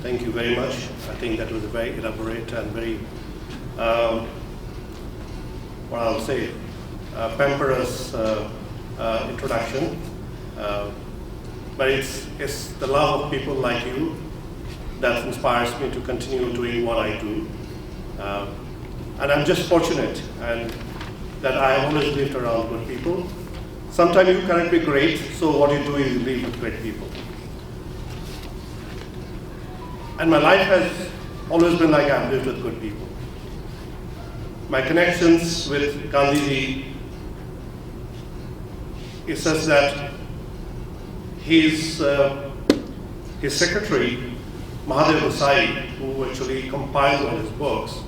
Thank you very much. I think that was a very elaborate and very, what I'll say, pamperous introduction. But it's the love of people like you that inspires me to continue doing what I do. And I'm just fortunate and that I have always lived around good people. Sometimes you cannot be great, so what you do is you live with great people. And my life has always been like I've lived with good people. My connections with Gandhiji is such that his secretary, Mahatma, who actually compiled all his books,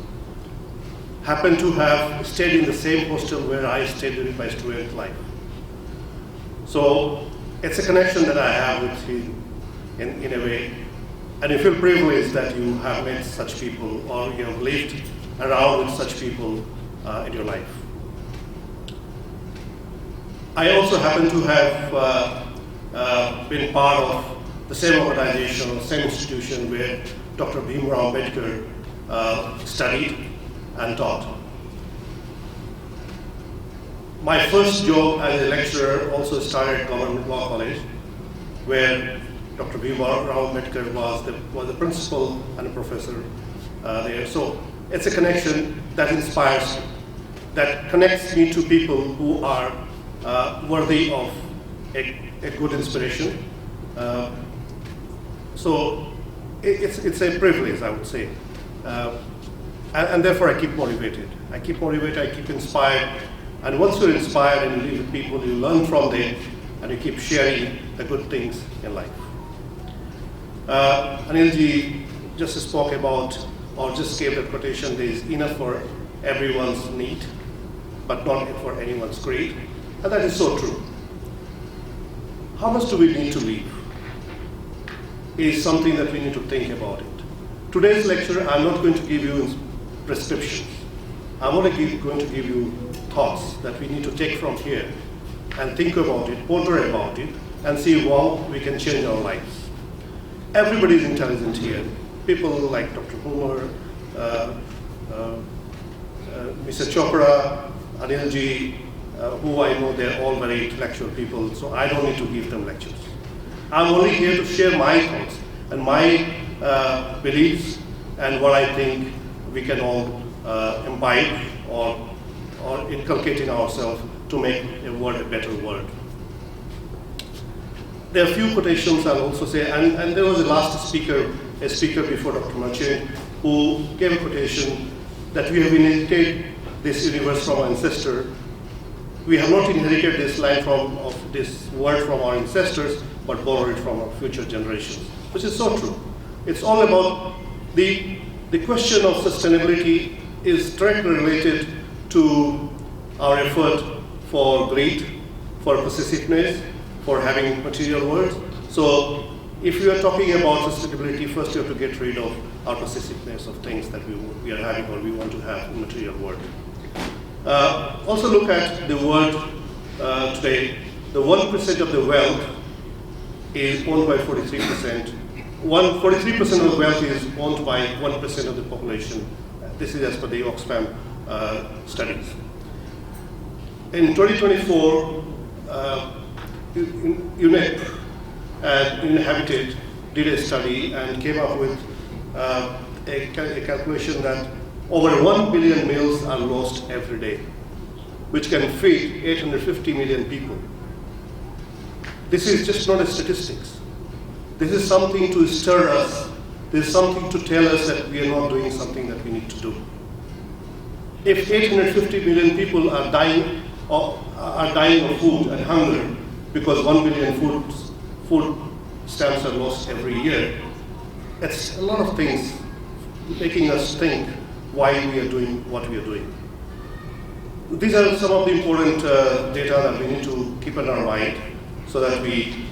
happened to have stayed in the same hostel where I stayed during my student life. So it's a connection that I have with him in a way. And you feel privileged that you have met such people or you have lived around with such people in your life. I also happen to have been part of the same organization or same institution where Dr. Bhimrao Ambedkar studied and taught. My first job as a lecturer also started at Government Law College, where Dr. Bhimrao Ambedkar was the principal and a professor there. So it's a connection that inspires me, that connects me to people who are worthy of a good inspiration. So it's a privilege, I would say. And therefore I keep motivated. I keep inspired. And once you're inspired and you live with people, you learn from them and you keep sharing the good things in life. Anilji just spoke about, or just gave the quotation, there is enough for everyone's need, but not for anyone's greed. And that is so true. How much do we need to live is something that we need to think about it. Today's lecture, I'm not going to give you prescriptions. I'm only going to give you thoughts that we need to take from here and think about it, ponder about it, and see how we can change our lives. Everybody is intelligent here. People like Dr. Homer, Mr. Chopra, Anilji, who I know they're all very intellectual people, so I don't need to give them lectures. I'm only here to share my thoughts and my beliefs and what I think we can all imbibe or inculcate in ourselves to make a world a better world. There are a few quotations I'll also say, and there was a speaker before Dr. Merchant, who gave a quotation that we have inherited this universe from our ancestor. We have not inherited this land of this world from our ancestors, but borrowed it from our future generations, which is so true. It's all about the question of sustainability is directly related to our effort for greed, for possessiveness, for having material world. So if you are talking about sustainability, first you have to get rid of our possessiveness of things that we are having or we want to have in material world. Also look at the world today. The 1% of the wealth is owned by 43%. 43% of the wealth is owned by 1% of the population. This is as per the Oxfam studies. In 2024, UNEP Inhabited did a study and came up with a calculation that over 1 billion meals are lost every day, which can feed 850 million people. This is just not a statistics. This is something to stir us. This is something to tell us that we are not doing something that we need to do. If 850 million people are dying of food and hunger because 1 billion food stamps are lost every year, it's a lot of things making us think why we are doing what we are doing. These are some of the important data that we need to keep in our mind so that we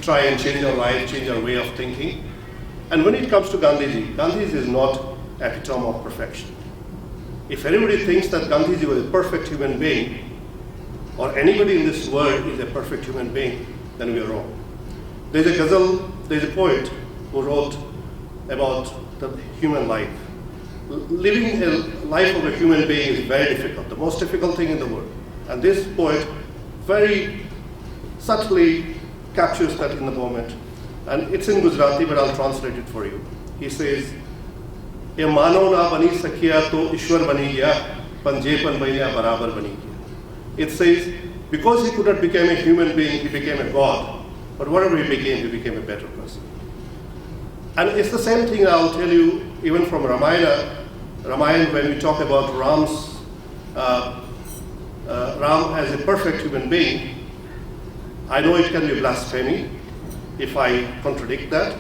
try and change our life, change our way of thinking. And when it comes to Gandhiji, Gandhiji is not epitome of perfection. If anybody thinks that Gandhiji was a perfect human being, or anybody in this world is a perfect human being, then we are wrong. There's a ghazal, there's a poet who wrote about the human life. Living a life of a human being is very difficult, the most difficult thing in the world. And this poet very subtly captures that in the moment. And it's in Gujarati, but I'll translate it for you. He says, "Ye mano na bani sakhiya to Ishwar bani gaya, panjepan baniya barabar bani gaya." It says, because he could not become a human being, he became a god. But whatever he became a better person. And it's the same thing I'll tell you, even from Ramayana. Ramayana, when we talk about Ram as a perfect human being, I know it can be blasphemy if I contradict that,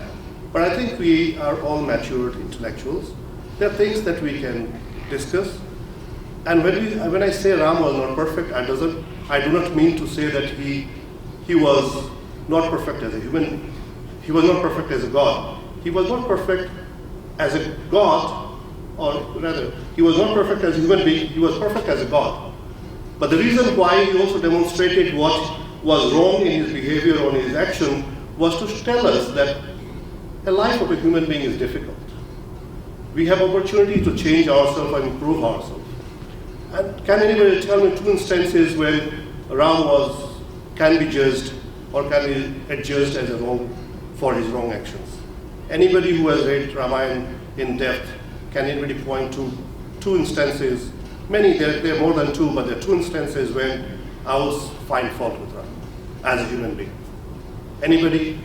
but I think we are all matured intellectuals. There are things that we can discuss. And when I say Ram was not perfect, I do not mean to say that he was not perfect as a human. He was not perfect as a god. He was not perfect as a god, or rather, he was not perfect as a human being. He was perfect as a god. But the reason why he also demonstrated what was wrong in his behavior or in his action was to tell us that a life of a human being is difficult. We have opportunity to change ourselves and improve ourselves. And can anybody tell me 2 instances when Ram can be judged or can be adjudged as a wrong for his wrong actions? Anybody who has read Ramayana in depth, can anybody point to 2 instances? Many, there are more than 2, but there are 2 instances when I will find fault with Ram as a human being. Anybody?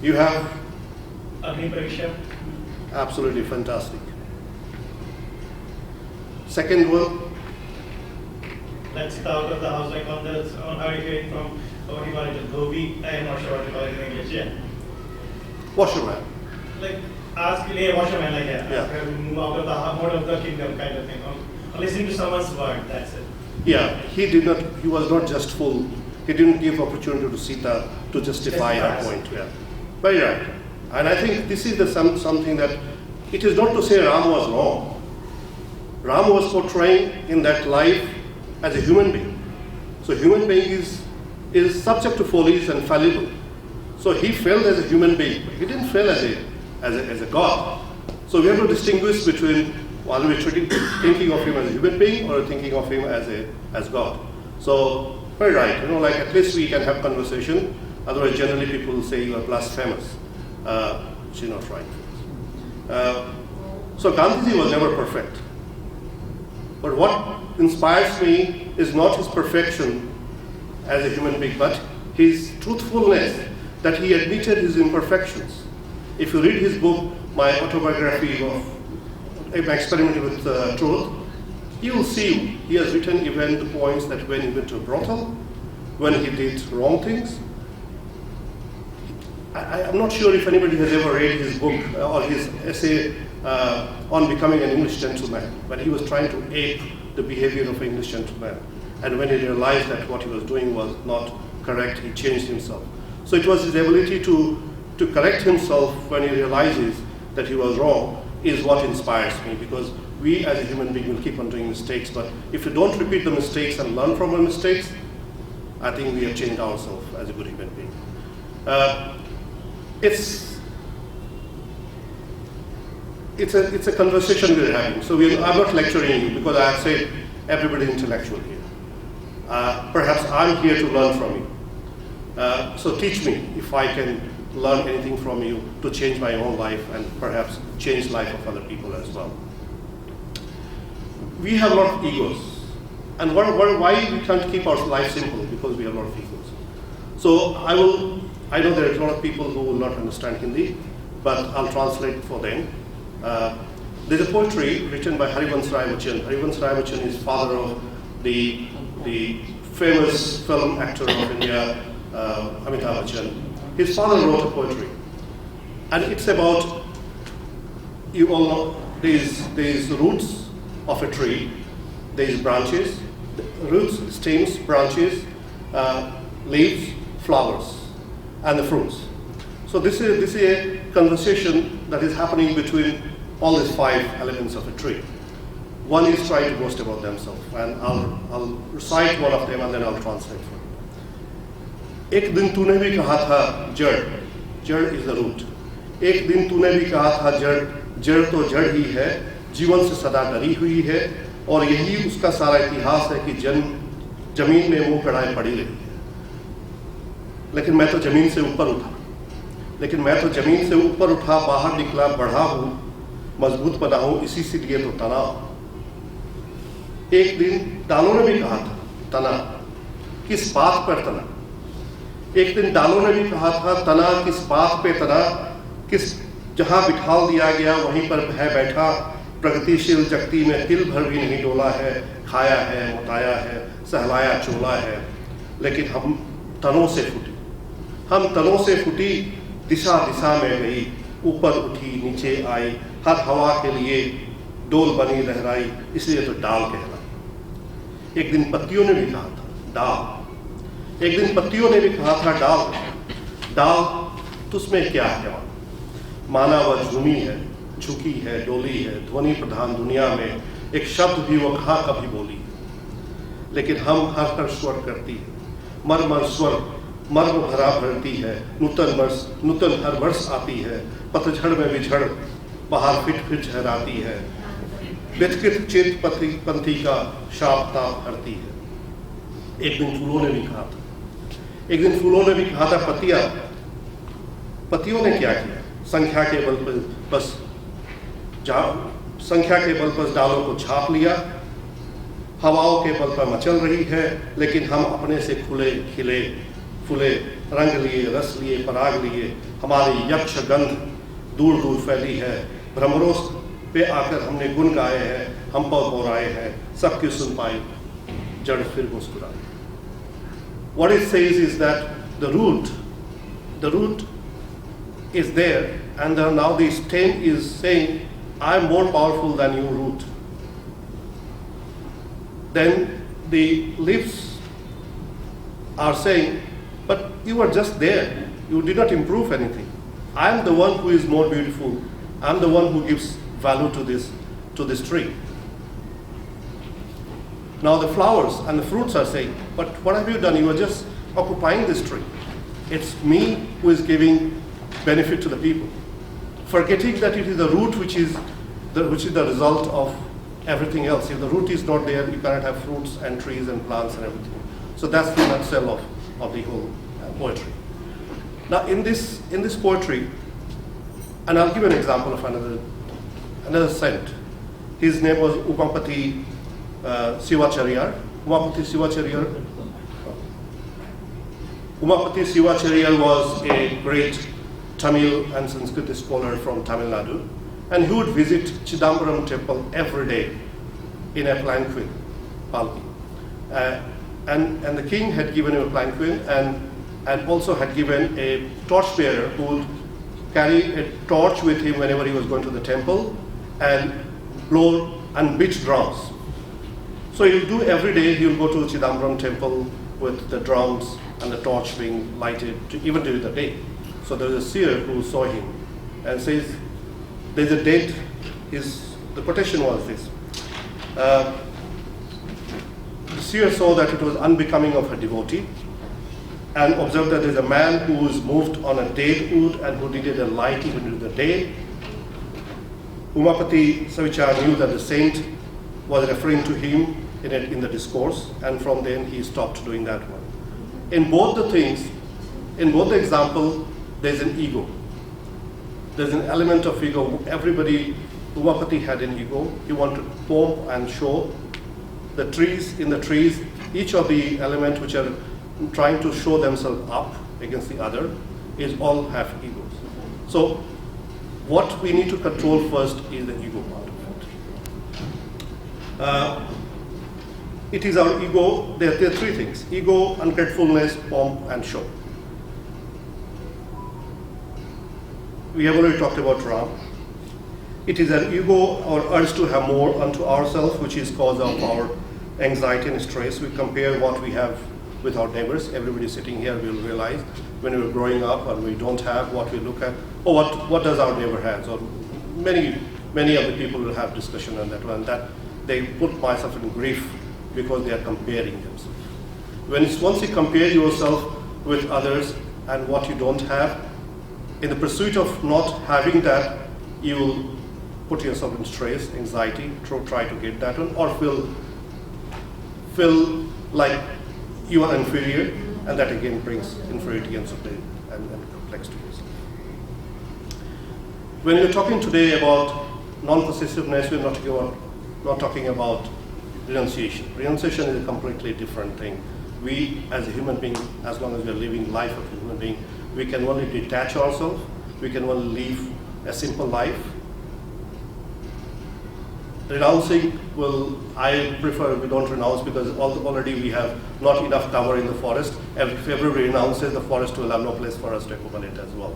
You have? Aparigraha. Absolutely fantastic. Second one? Let's get out of the house like on how are you hearing from what you call it, Gobi? I am not sure what you call it in English, yeah. Washerman. Like, ask a washerman, like, Yeah. Move out of the mode of the kingdom kind of thing. Or listening to someone's word, that's it. Yeah, he was not just full. He didn't give opportunity to Sita to justify her point. Yeah. Very right. And I think this is something that, it is not to say Ram was wrong. Ram was portraying in that life as a human being. So human being is subject to follies and fallible. So he failed as a human being, but he didn't fail as a god. So we have to distinguish between whether we're thinking of him as a human being or thinking of him as God. So very right, like at least we can have conversation. Otherwise, generally people will say you are blasphemous. Which is not right. So Gandhiji was never perfect. But what inspires me is not his perfection as a human being, but his truthfulness, that he admitted his imperfections. If you read his book, my autobiography of my experiment with truth, you will see he has written even the points that when he went to a brothel, when he did wrong things. I'm not sure if anybody has ever read his book or his essay on becoming an English gentleman, but he was trying to ape the behavior of an English gentleman. And when he realized that what he was doing was not correct, he changed himself. So it was his ability to correct himself when he realizes that he was wrong is what inspires me, because we as a human being will keep on doing mistakes, but if we don't repeat the mistakes and learn from our mistakes, I think we have changed ourselves as a good human being. It's a conversation we're having. So I'm not lecturing you because I have said everybody is intellectual here. Perhaps I'm here to learn from you. So teach me if I can learn anything from you to change my own life and perhaps change the life of other people as well. We have a lot of egos. And why we can't keep our life simple? Because we have a lot of egos. So I know there are a lot of people who will not understand Hindi, but I'll translate for them. There's a poetry written by Harivansh Rai Bachchan. Harivansh Rai Bachchan is father of the famous film actor of India, Amitabh Bachchan. His father wrote a poetry. And it's about, you all know, these roots of a tree, these branches, roots, stems, branches, leaves, flowers, and the fruits. So this is a conversation that is happening between all these 5 elements of a tree. One is trying to boast about themselves, and I'll recite one of them and then I'll translate for you. एक दिन तूने भी कहा था जड़, जड़ is the root. एक दिन तूने भी कहा था जड़, जड़ तो जड़ ही है, जीवन से सदा डरी हुई है, और यही उसका सारा इतिहास है कि जमीन में मुंह कड़ाए पड़ी रही है। लेकिन मैं तो जमीन से ऊपर उठा, लेकिन मैं तो जमीन से ऊपर उठा, बाहर निकला, बढ़ा हूं, मजबूत बना हूं, इसी से लिए तो तना हूं। एक दिन डालों ने भी कहा था तना, किस बात पर तना? एक दिन डालों ने भी कहा था तना, किस बात पे तना? किस जहां बिठाल दिया गया वहीं पर है बैठा, प्रगतिशील जगती में तिल भर भी नहीं डोला है, खाया है, मुताया है, सहलाया चोला है। लेकिन हम तनों से फूटी, हम तनों से फूटी, दिशा दिशा में गई, ऊपर उठी नीचे आई, हर हवा के लिए डोल बनी लहराई, इसलिए तो डाल कहला। एक दिन पत्तियों ने भी कहा था डाल, एक दिन पत्तियों ने भी कहा था डाल, डाल तुझमें क्या है? माना वह झूमी है, झुकी है, डोली है, ध्वनि प्रधान दुनिया में एक शब्द भी वो कहा कभी बोली। लेकिन हम हर हर स्वर करती है, मर स्वर मर्म भरा भरती है, नूतन हर वर्ष आती है, पतझड़ में बिछड़ बाहर फिट फिट झहराती है, व्यथित चेत पंथी का शाप ताप हरती है। एक दिन फूलों ने भी कहा था, एक दिन फूलों ने भी कहा था पतियों ने क्या किया? संख्या के बल पर बस संख्या के बल पर डालों को छाप लिया, हवाओं के बल पर मचल रही है, लेकिन हम अपने से खुले खिले फूले, रंग लिए, रस लिए, पराग लिए, हमारी यक्ष गंध दूर दूर फैली है, भ्रमरों पे आकर हमने गुण गाए हैं, हम पर बोराए हैं, सबकी सुन पाई, जड़ फिर मुस्कुराए। What it says is that the root is there, and now the stem is saying, I am more powerful than you, root. Then the leaves are saying, but you are just there, you did not improve anything. I am the one who is more beautiful, I am the one who gives value to this tree. Now the flowers and the fruits are saying, but what have you done? You are just occupying this tree. It's me who is giving benefit to the people, forgetting that it is the root which is the result of everything else. If the root is not there, you cannot have fruits and trees and plants and everything. So that's the nutshell of the whole poetry. Now in this poetry, and I'll give an example of another saint. His name was Upapati Sivacharya. Upapati Sivacharya was a great Tamil and Sanskrit scholar from Tamil Nadu, and he would visit Chidambaram temple every day in a palanquin, palki. And the king had given him a palanquin and also had given a torch bearer who would carry a torch with him whenever he was going to the temple and blow and beat drums. So he'll do every day, he'll go to Chidambaram temple with the drums and the torch being lighted even during the day. So there was a seer who saw him and says, there's a date, the quotation was this. The seer saw that it was unbecoming of a devotee and observed that there's a man who was moved on a date wood and who needed a light even during the day. Umapati Savichar knew that the saint was referring to him in the discourse, and from then he stopped doing that one. In both the things, in both the example, there's an ego. There's an element of ego. Everybody, Umapati had an ego. He wanted to pomp and show. The trees, in the trees, each of the elements which are trying to show themselves up against the other is all have egos. So what we need to control first is the ego part of it. It is our ego. There are three things: ego, ungratefulness, pomp, and show. We have already talked about Ram. It is an ego or urge to have more unto ourselves, which is cause of our anxiety and stress. We compare what we have with our neighbors. Everybody sitting here will realize when we were growing up and we don't have what we look at, or what does our neighbor have? So many of the people will have discussion on that one, that they put myself in grief because they are comparing themselves. Once you compare yourself with others and what you don't have. In the pursuit of not having that, you will put yourself in stress, anxiety, try to get that one, or feel like you are inferior, and that again brings inferiority and complexities. When we're talking today about non-possessiveness, we're not talking about renunciation. Renunciation is a completely different thing. We, as a human being, as long as we're living life of a human being, we can only detach ourselves. We can only live a simple life. Renouncing, I prefer we don't renounce, because already we have not enough cover in the forest. If everybody renounces, the forest will have no place for us to accommodate as well.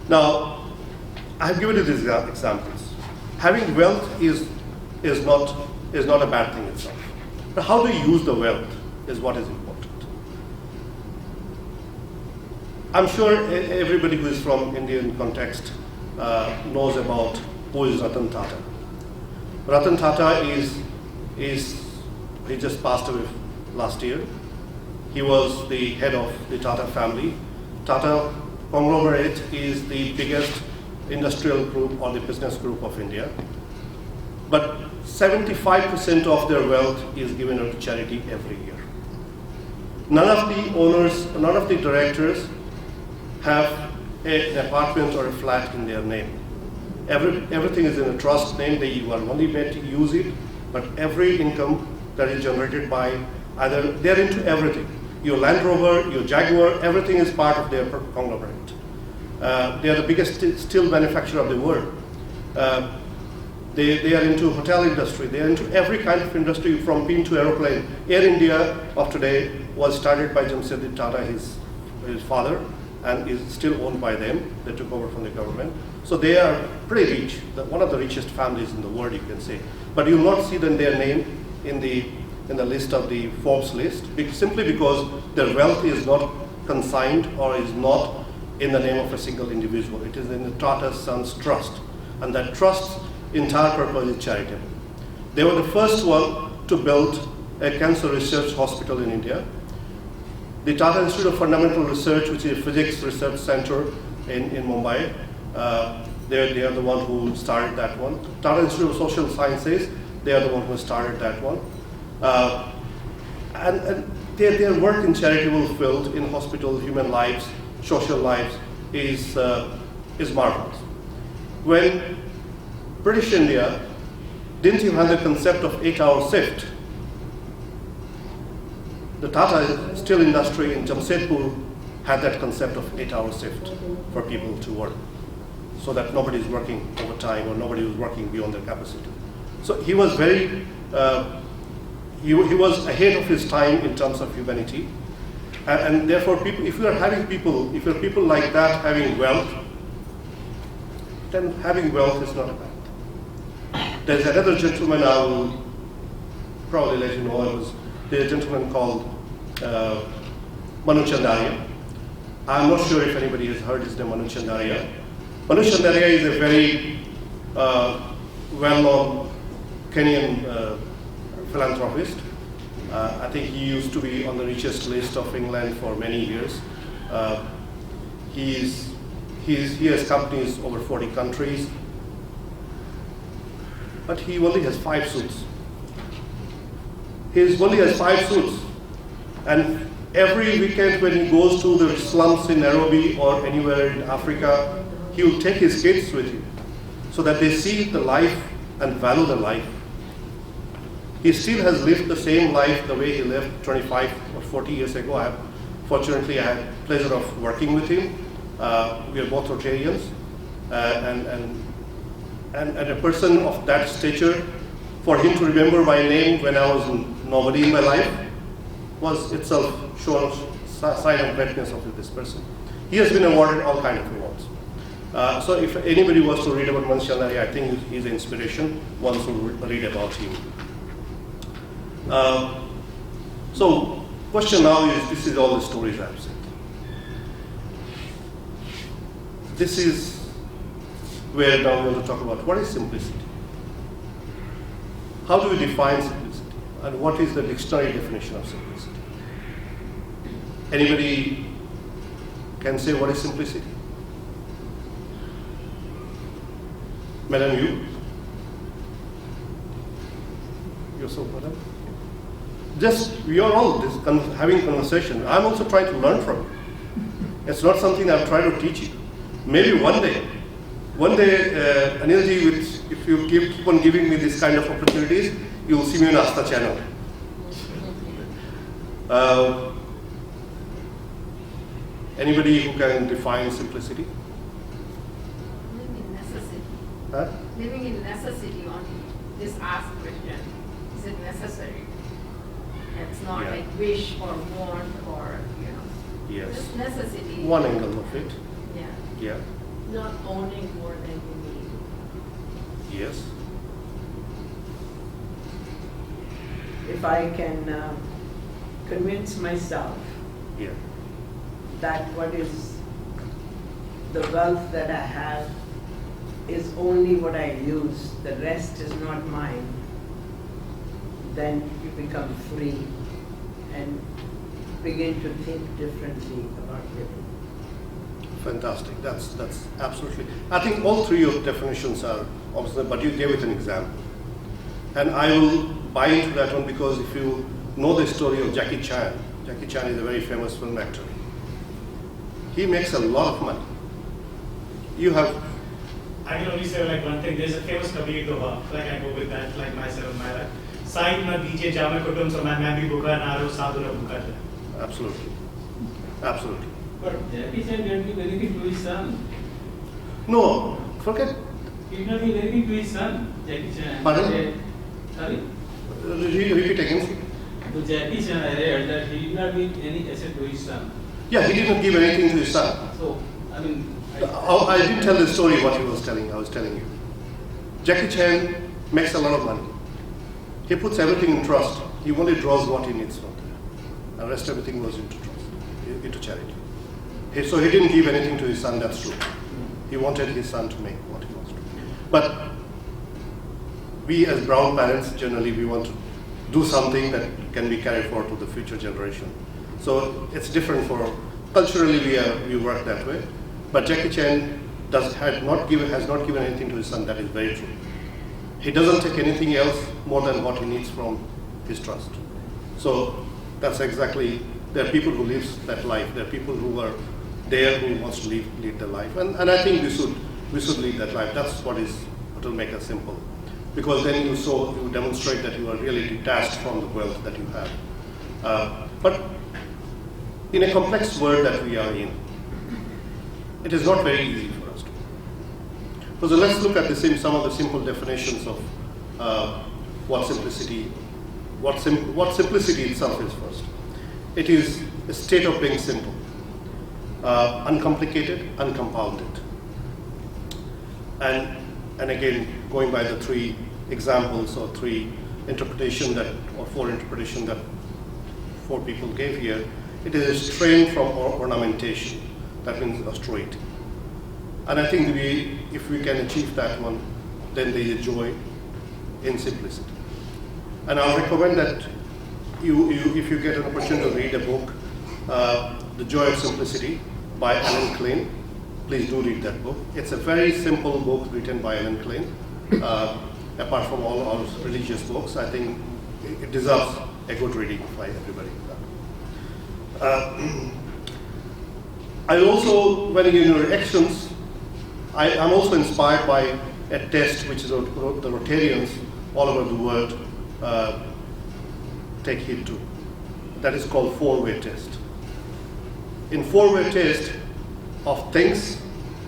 Now, I have given you these examples. Having wealth is not a bad thing itself. But how do you use the wealth is what is important. I'm sure everybody who is from Indian context knows about who is Ratan Tata. Ratan Tata he just passed away last year. He was the head of the Tata family. Tata conglomerate is the biggest industrial group or the business group of India. But 75% of their wealth is given out to charity every year. None of the owners, none of the directors have an apartment or a flat in their name. Everything is in a trust name. You are only meant to use it, but every income that is generated by either, they're into everything. Your Land Rover, your Jaguar, everything is part of their conglomerate. They are the biggest steel manufacturer of the world. They are into hotel industry. They are into every kind of industry, from plane to aeroplane. Air India of today was started by Jamshedji Tata, his father, and is still owned by them. They took over from the government. So they are pretty rich, one of the richest families in the world, you can say. But you will not see their name in the list of the Forbes list, simply because their wealth is not consigned or is not in the name of a single individual. It is in the Tata Sons Trust, and that trust's entire purpose is charitable. They were the first one to build a cancer research hospital in India. The Tata Institute of Fundamental Research, which is a physics research center in Mumbai, they are the one who started that one. Tata Institute of Social Sciences, they are the one who started that one. And their work in charitable field, in hospital, human lives, social lives, is marvelous. When British India didn't even have the concept of 8-hour shift, the Tata steel industry in Jamshedpur had that concept of 8-hour shift for people to work, so that nobody is working overtime or nobody is working beyond their capacity. So he was very, he was ahead of his time in terms of humanity, and therefore, if you are people like that having wealth, then having wealth is not a bad thing. There's another gentleman I will probably let you know. There's a gentleman called Manu Chandaria. I'm not sure if anybody has heard his name, Manu Chandaria. Manu Chandaria is a very well-known Kenyan philanthropist. I think he used to be on the richest list of England for many years. He has companies over 40 countries, but he only has 5 suits. He only has 5 suits, and every weekend when he goes to the slums in Nairobi or anywhere in Africa, he will take his kids with him so that they see the life and value the life. He still has lived the same life the way he lived 25 or 40 years ago. Fortunately, I had the pleasure of working with him. We are both Rotarians, and a person of that stature, for him to remember my name when I was nobody in my life, was itself shown sign of greatness of this person. He has been awarded all kinds of awards. So if anybody was to read about Manu Chandaria, I think he's an inspiration. One should read about him. So question now is, this is all the stories I've said. This is where now we want to talk about what is simplicity. How do we define simplicity? And what is the dictionary definition of simplicity? Anybody can say what is simplicity? Madam, you? You're so, madam? Just, we are all having conversation. I'm also trying to learn from you. It's not something I'm trying to teach you. Maybe one day, Anilji, if you keep on giving me this kind of opportunities, you will see me on Asta channel. Anybody who can define simplicity? Living in necessity. Huh? Living in necessity only. This ask question, is it necessary? It's not Yeah. like wish or want or, Yes. just necessity. One angle of it. Yeah. Yeah. Not owning more than you need. Yes. If I can convince myself Yeah. that what is the wealth that I have is only what I use, the rest is not mine, then you become free and begin to think differently about living. Fantastic. That's absolutely. I think all three of definitions are obviously, but you gave it an example. And I will buy into that one because if you know the story of Jackie Chan is a very famous film actor. He makes a lot of money. You have. I can only say like one thing. There's a famous Kabir Doha. Like I go with that, like myself, my life. Side na DJ jame kutum so man bhi bhuka na raho sadhu na bhuka jaye. Absolutely. Absolutely. But Jackie Chan didn't give anything to his son. No, forget. He did not give anything to his son, Jackie Chan. Pardon? Sorry? Repeat again. So Jackie Chan, I read that he did not give any asset to his son. Yeah, he didn't give anything to his son. So, I mean... I didn't tell the story what he was telling. I was telling you. Jackie Chan makes a lot of money. He puts everything in trust. He only draws what he needs from there. The rest everything was into trust, into charity. So he didn't give anything to his son, that's true. He wanted his son to make what he wants to. But we as brown parents, generally we want to do something that can be carried forward to the future generation. So it's different for, culturally we work that way. But Jackie Chan has not given anything to his son, that is very true. He doesn't take anything else more than what he needs from his trust. So that's exactly, there are people who live that life. There are people who are there who wants to lead the life. And I think we should lead that life. That's what will make us simple. Because then you demonstrate that you are really detached from the wealth that you have. But in a complex world that we are in, it is not very easy for us to. So let's look at some of the simple definitions of what simplicity itself is first. It is a state of being simple, uncomplicated, uncompounded. And again, going by the three examples or three interpretation or four interpretation that four people gave here, it is restrained from ornamentation. That means austerity. And I think if we can achieve that one, then there is joy in simplicity. And I'll recommend that if you get an opportunity to read a book, The Joy of Simplicity by Alan Klein, please do read that book. It's a very simple book written by Alan Klein. Apart from all our religious books, I think it deserves a good reading by everybody. I also, when in your actions, I'm also inspired by a test which is the Rotarians all over the world take heed to. That is called four-way test. In four-way test of things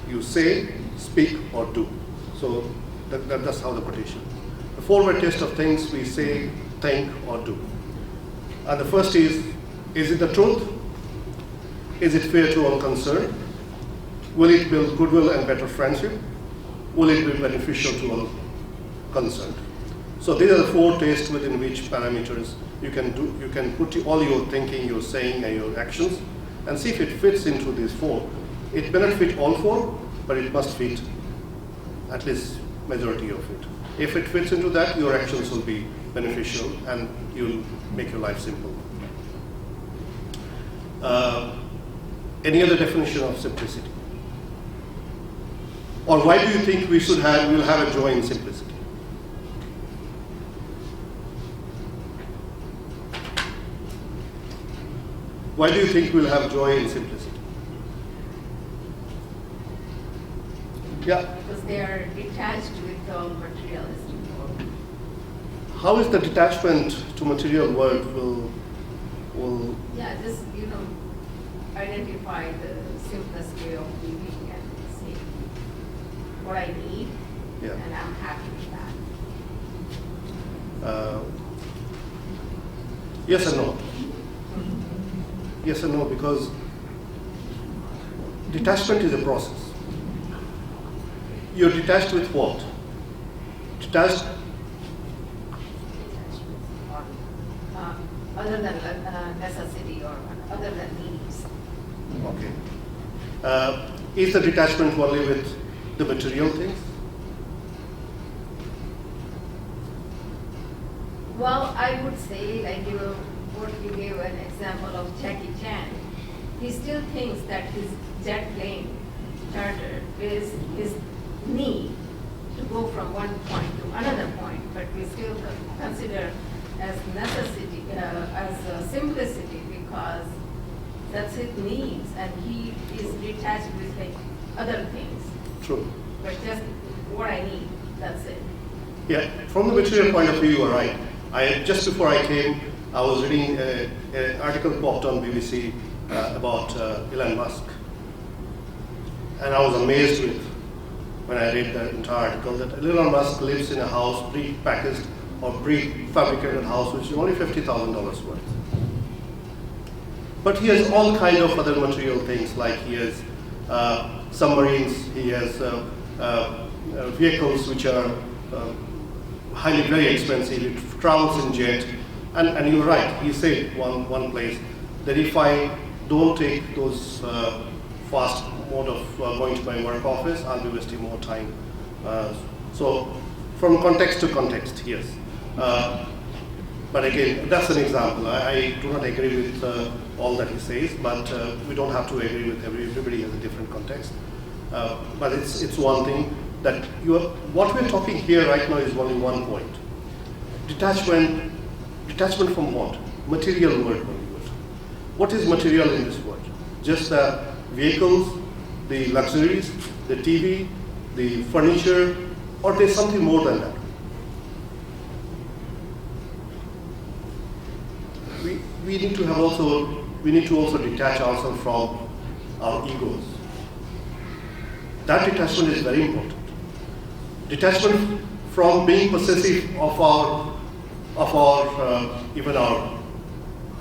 you say, speak, or do. So that's how the quotation. The four-way test of things we say, think, or do. And the first is it the truth? Is it fair to all concerned? Will it build goodwill and better friendship? Will it be beneficial to all concerned? So these are the four tests within which parameters you can put all your thinking, your saying, and your actions, and see if it fits into these four. It may not fit all four, but it must fit at least majority of it. If it fits into that, your actions will be beneficial and you'll make your life simple. Any other definition of simplicity? Or why do you think we'll have a joy in simplicity? Why do you think we'll have joy in simplicity? Yeah. Because they are detached with all materialism. How is the detachment to material world will Yeah, just, identify the simplest way of living and say what I need, Yeah. and I'm happy with that. Yes and no. Yes and no, because detachment is a process. You're detached with what? Detached. Other than necessity or other than needs. Okay. Is the detachment only with the material things? Well, I would say, like what you gave an example of Jackie Chan. He still thinks that his jet plane charter is his need to go from one point to another point, but we still consider as necessity, as simplicity, because that's his needs, and he is detached with like other things. True. But just what I need, that's it. Yeah, from the material point of view, you are right. Just before I came, I was reading an article popped on BBC about Elon Musk. And I was amazed when I read the entire article that Elon Musk lives in a house, pre-packaged or pre-fabricated house, which is only $50,000 worth. But he has all kind of other material things, like he has submarines, he has vehicles which are highly very expensive, he travels in jet, and you're right, he said one place that if I don't take those fast mode of going to my work office, I'll be wasting more time. So from context to context, yes. But again, that's an example. I do not agree with all that he says, but we don't have to agree with everybody has a different context. But it's one thing that what we're talking here right now is only one point. Detachment from what? Material world. What is material in this world? Just the vehicles, the luxuries, the TV, the furniture, or there's something more than that? We need to also detach ourselves from our egos. That detachment is very important. Detachment from being possessive of even our.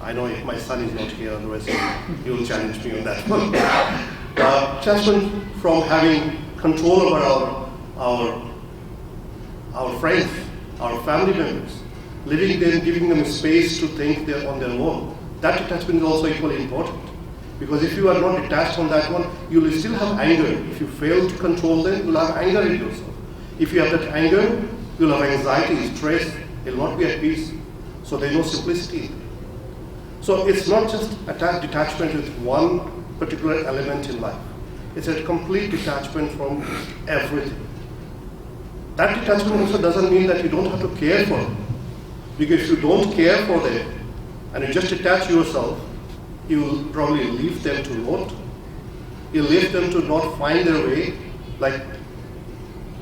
I know if my son is not here, otherwise he will challenge me on that one. Detachment from having control over our friends, our family members, letting them, giving them space to think they're on their own. That detachment is also equally important. Because if you are not detached from that one, you will still have anger. If you fail to control them, you'll have anger in yourself. If you have that anger, you'll have anxiety, stress, you'll not be at peace. So there's no simplicity in it. So it's not just a detachment with one particular element in life. It's a complete detachment from everything. That detachment also doesn't mean that you don't have to care for them. Because if you don't care for them, and you just detach yourself, you will probably leave them to rot. You leave them to not find their way. Like,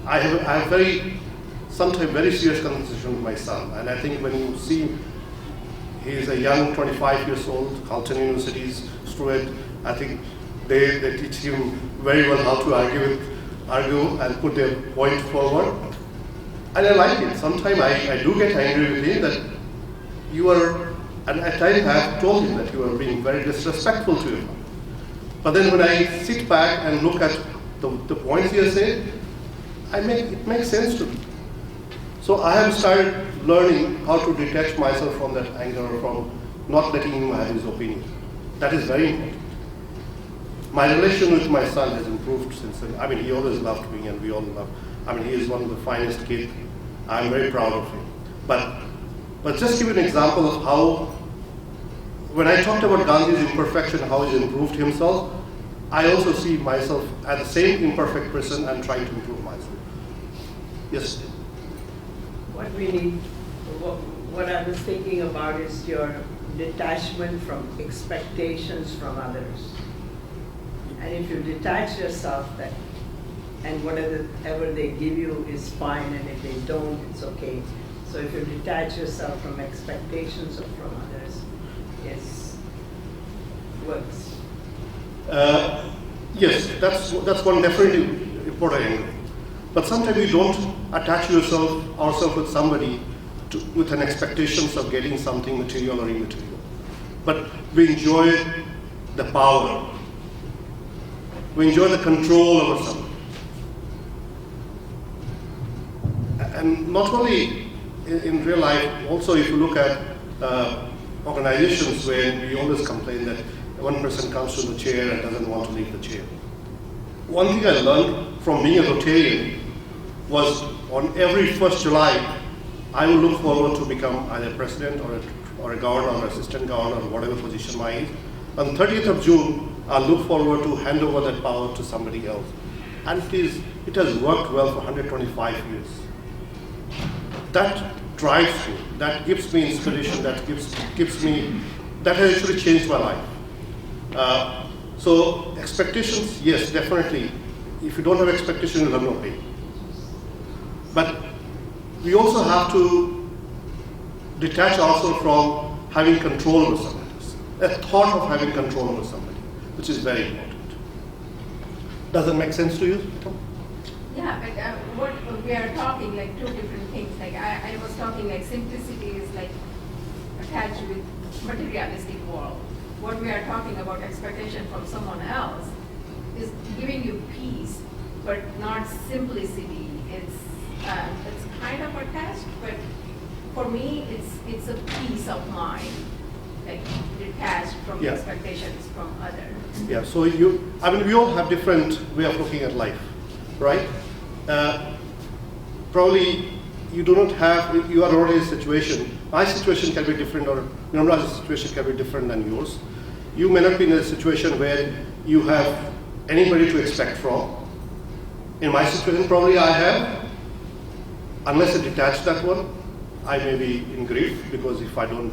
I have sometimes very serious conversation with my son, and I think when you see him, he is a young 25 years old, Carleton University's student. I think they teach him very well how to argue and put their point forward. And I like it. Sometimes I do get angry with him that you are, and at times I have told him that you are being very disrespectful to him. But then when I sit back and look at the points he has said, it makes sense to me. So I have started learning how to detach myself from that anger, from not letting him have his opinion. That is very important. My relation with my son has improved since then. I mean, he always loved me, and we all love. I mean, he is one of the finest kids. I'm very proud of him. But just give you an example of when I talked about Gandhi's imperfection, how he's improved himself, I also see myself as the same imperfect person and trying to improve myself. Yes. What we need, what I was thinking about is your detachment from expectations from others. And if you detach yourself, that, and whatever they give you is fine, and if they don't, it's okay. So if you detach yourself from expectations from others, it works. Yes, that's one definitely important angle. But sometimes we don't attach ourselves with somebody with an expectations of getting something material or immaterial. But we enjoy the power. We enjoy the control over something. And not only in real life, also if you look at organizations where we always complain that one person comes to the chair and doesn't want to leave the chair. One thing I learned from being a Rotarian was on every 1st July, I will look forward to become either president or a governor or assistant governor or whatever position mine is. On 30th of June, I'll look forward to hand over that power to somebody else. And it has worked well for 125 years. That drives me, that gives me inspiration, that gives me, that has actually changed my life. So expectations, yes, definitely. If you don't have expectations, you'll have no pain. But we also have to detach ourselves from having control over somebody else. A thought of having control over somebody, which is very important. Does that make sense to you, Tom? Yeah, but what we are talking like two different things. Like I was talking like simplicity is like attached with materialistic world. What we are talking about expectation from someone else is giving you peace, but not simplicity. It's kind of attached, but for me, it's a peace of mind, like detached from expectations from others. Yeah. So we all have different way of looking at life, right? Probably you do not have. You are already in a situation. My situation can be different, or Nirmala's situation can be different than yours. You may not be in a situation where you have anybody to expect from. In my situation, probably I have. Unless I detach that one, I may be in grief because if I don't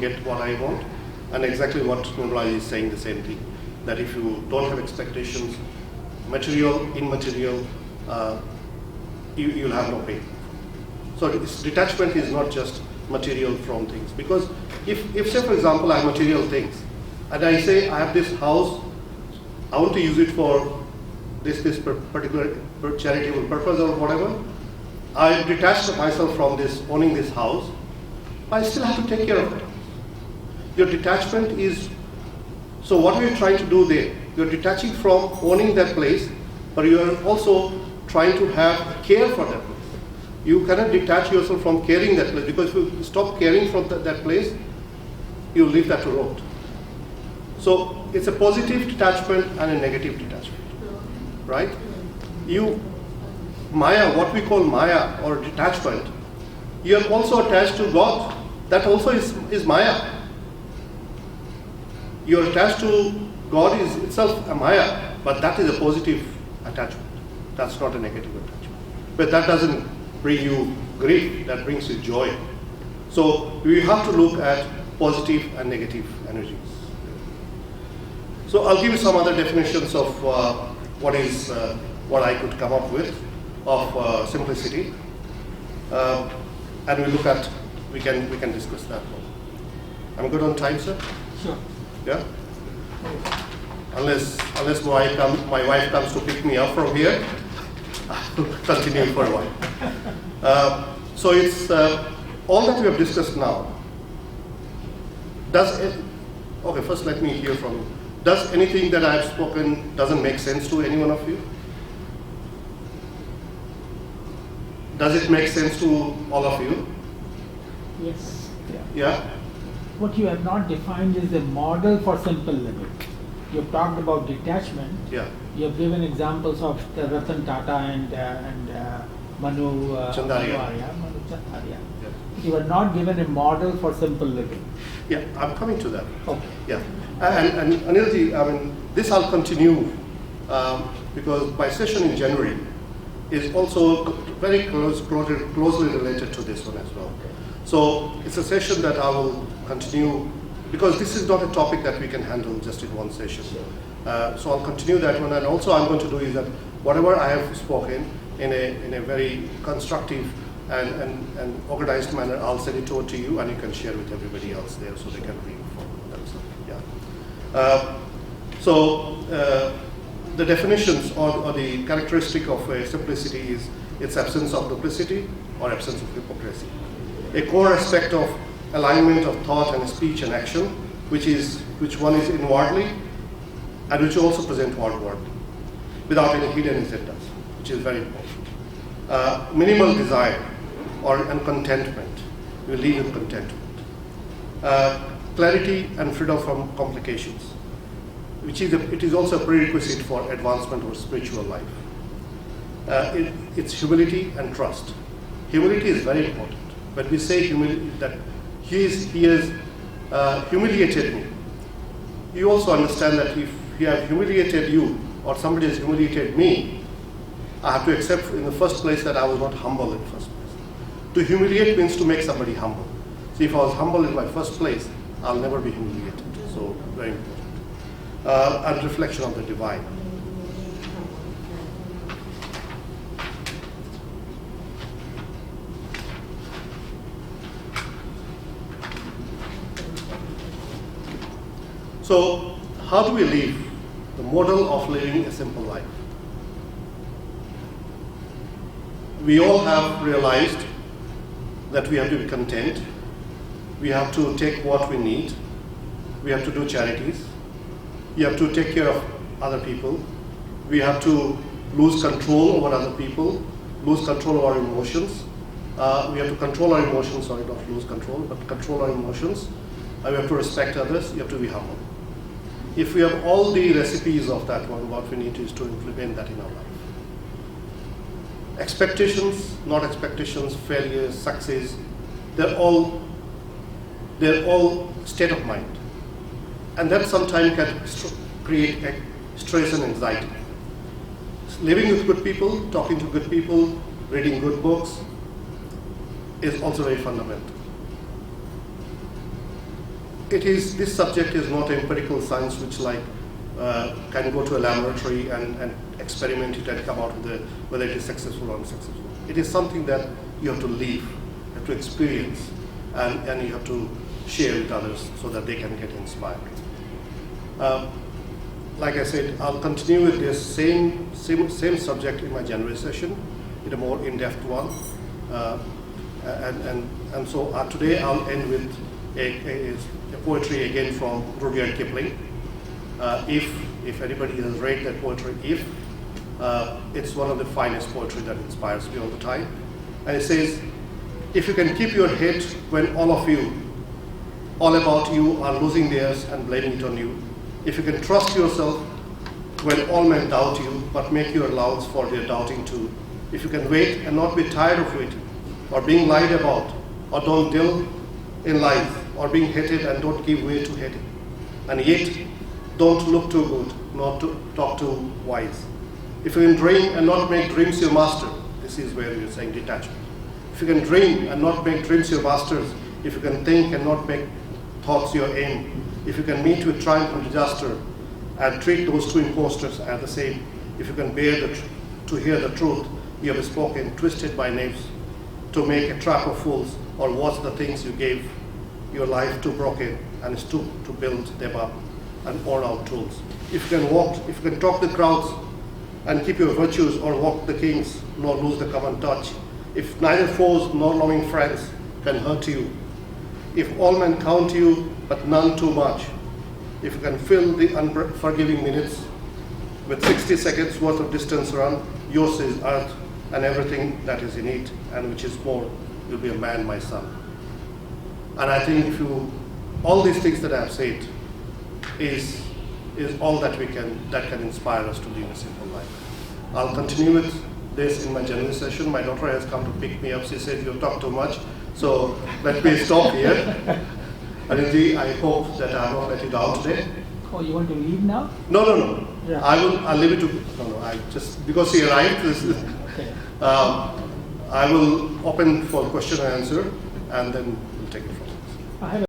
get what I want, and exactly what Nirmala is saying, the same thing, that if you don't have expectations, material, immaterial, you'll have no pain. So detachment is not just material from things, because if say for example I have material things, and I say I have this house, I want to use it for this particular charitable purpose or whatever, I detach myself from this, owning this house, I still have to take care of it. Your detachment is, so what we're trying to do there, you're detaching from owning that place, but you are also trying to have care for that place. You cannot detach yourself from caring that place, because if you stop caring from that place, you leave that to rot. So it's a positive detachment and a negative detachment, right? Maya, what we call Maya or detachment, you are also attached to God. That also is Maya. You are attached to God is itself a Maya, but that is a positive attachment. That's not a negative attachment. But that doesn't bring you grief, that brings you joy. So we have to look at positive and negative energies. So I'll give you some other definitions of what I could come up with of simplicity, and we can discuss that one. I'm good on time, sir? Sure. Yeah? Unless my wife comes to pick me up from here, I'll continue for a while. So it's all that we have discussed now. Okay, first let me hear from you. Does anything that I have spoken doesn't make sense to any one of you? Does it make sense to all of you? Yes. Yeah? What you have not defined is the model for simple living. You have talked about detachment. Yeah. You have given examples of the Ratan Tata and Manu Chandaria. Manu Chandaria. Yeah. You were not given a model for simple living. Yeah, I'm coming to that. Okay. Yeah, and Anilji, I mean, this I'll continue because my session in January is also very closely related to this one as well. So it's a session that I will continue because this is not a topic that we can handle just in one session. So I'll continue that one, and also I'm going to do is that whatever I have spoken in a very constructive and organized manner, I'll send it over to you, and you can share with everybody else there so they can read for themselves. Yeah. The definitions or the characteristic of simplicity is its absence of duplicity or absence of hypocrisy. A core aspect of alignment of thought and speech and action, which one is inwardly and which also present outwardly, without any hidden agendas, which is very important. Minimal desire and contentment. We live in contentment. Clarity and freedom from complications, it is also a prerequisite for advancement of spiritual life. It's humility and trust. Humility is very important. When we say humility, that he has humiliated me, you also understand that if he has humiliated you or somebody has humiliated me, I have to accept in the first place that I was not humble in the first place. To humiliate means to make somebody humble. See, if I was humble in my first place, I'll never be humiliated. So, very important. And reflection of the divine. So, how do we live the model of living a simple life? We all have realized that we have to be content. We have to take what we need. We have to do charities. We have to take care of other people. We have to lose control over other people, lose control of our emotions. We have to control our emotions, sorry, not lose control, but control our emotions. We have to respect others. You have to be humble. If we have all the recipes of that one, what we need is to implement that in our life. Expectations, not expectations, failures, success, they're all state of mind. And that sometimes can create stress and anxiety. Living with good people, talking to good people, reading good books is also very fundamental. This subject is not empirical science which can go to a laboratory and experiment it and come out with whether it is successful or unsuccessful. It is something that you have to live, you have to experience, and you have to share with others so that they can get inspired. Like I said, I'll continue with this same subject in my January session, in a more in-depth one. So today I'll end with a poetry again from Rudyard Kipling. If anybody has read that poetry, it's one of the finest poetry that inspires me all the time. And it says, if you can keep your head when all about you are losing theirs and blaming it on you, if you can trust yourself when all men doubt you, but make your allowance for their doubting too, if you can wait and not be tired of waiting, or being lied about, or don't deal in life, or being hated and don't give way to hating, and yet don't look too good, not to talk too wise. If you can dream and not make dreams your master, this is where you're saying detachment. If you can dream and not make dreams your masters, if you can think and not make thoughts your aim, if you can meet with triumph and disaster and treat those two impostors as the same, if you can bear to hear the truth you have spoken, twisted by knaves, to make a trap of fools, or watch the things you gave your life to broken and stoop to build them up and worn out tools. If you can talk the crowds and keep your virtues, or walk the kings, nor lose the common touch, if neither foes nor loving friends can hurt you, if all men count you but none too much, if you can fill the unforgiving minutes with 60 seconds worth of distance run, yours is earth and everything that is in it, and which is more, you'll be a man, my son. And I think all these things that I have said is all that can inspire us to live a simple life. I'll continue with this in my January session. My daughter has come to pick me up. She said, you talk too much. So let me stop here. Anilji, I hope that I have not let you down today. Oh, you want to leave now? No, no, no. Yeah. I'll leave it to, no, I just, because he arrived, Okay. I will open for question and answer, and then we'll take it from there. I have